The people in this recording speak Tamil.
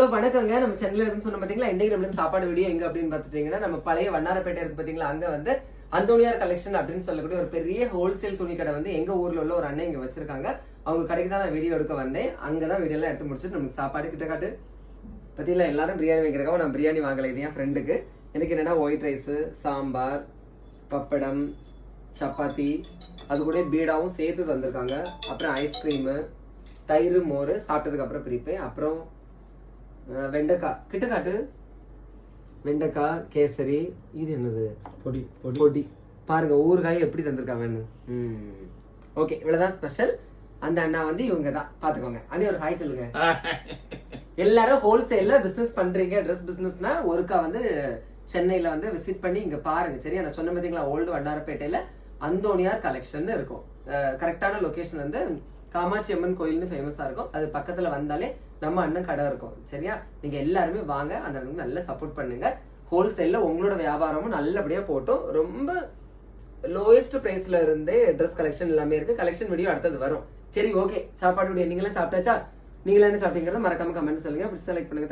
ஹலோ வணக்கங்க. நம்ம சென்னையில இருக்குன்னு சொன்ன பாத்தீங்களா, இன்னைக்கு நம்மளுக்கு சாப்பாடு வீடியோ எங்க அப்படின்னு பாத்துட்டீங்கன்னா, நம்ம பழைய வண்ணாரப்பேட்டை இருக்கு பாத்தீங்களா, அங்க வந்து அந்தோனியார் கலெக்ஷன் அப்படின்னு சொல்லக்கூடிய ஒரு பெரிய ஹோல்சேல் துணி கடை வந்து எங்க ஊர்ல உள்ள ஒரு அண்ணன் இங்க வச்சிருக்காங்க. அவங்க கடைக்கு தான் நான் வீடியோ எடுக்க வந்தேன். அங்கதான் வீடியோ எல்லாம் எடுத்து முடிச்சுட்டு நமக்கு சாப்பாடு கிட்ட காட்டு பத்தியில எல்லாரும் பிரியாணி வைக்கிறக்காக நான் பிரியாணி வாங்கலை. இது என் ஃப்ரெண்டுக்கு. எனக்கு என்னன்னா ஒயிட் ரைஸ், சாம்பார், பப்படம், சப்பாத்தி, அது கூட பீடாவும் சேர்த்து தந்திருக்காங்க. அப்புறம் ஐஸ்கிரீமு, தயிர், மோர் சாப்பிட்டதுக்கு அப்புறம் பிரிப்பேன். அப்புறம் வெண்டைக்காய் கிட்ட காட்டு, வெண்டைக்காய், கேசரி, இது என்னது, பொடி பொடி பொடி பாருங்க, ஊறுகாய் எப்படி தந்திருக்காங்கன்னு. ஓகே, இவ்வளவுதான் ஸ்பெஷல். அந்த அண்ணா வந்து இவங்க தான், பாத்துக்கோங்க. அண்ணி ஒரு ஹாய் சொல்லுங்க. எல்லாரும் ஹோல்சேல்ல பிசினஸ் பண்றீங்க, ட்ரெஸ் பிசினஸ்னா ஒருக்கா வந்து சென்னையில வந்து விசிட் பண்ணி இங்க பாருங்க. சரியா, நான் சொன்ன பாத்தீங்களா, ஓல்டு வண்ணாரப்பேட்டையில அந்தோனியார் கலெக்ஷன் இருக்கும். கரெக்டான லொகேஷன் வந்து காமாட்சி அம்மன் கோயில்னு ஃபேமஸா இருக்கும். அது பக்கத்துல வந்தாலே நம்ம அண்ணன் கடை இருக்கும். சரியா, நீங்க எல்லாருமே வாங்க, அந்த அண்ணனுக்கு நல்லா சப்போர்ட் பண்ணுங்க. ஹோல்சேல்ல உங்களோட வியாபாரமும் நல்லபடியா போட்டும். ரொம்ப லோயஸ்ட் பிரைஸ்ல இருந்தே ட்ரெஸ் கலெக்ஷன் எல்லாமே இருக்கு. கலெக்ஷன் வீடியோ அடுத்தது வரும். சரி, ஓகே. சாப்பாடு வீடியோ நீங்களே சாப்பிட்டாச்சா? நீங்களே என்ன சாப்பிட்டீங்கிறத மறக்காம கமெண்ட் சொல்லுங்க. பிடிச்சா லைக் பண்ணுங்க.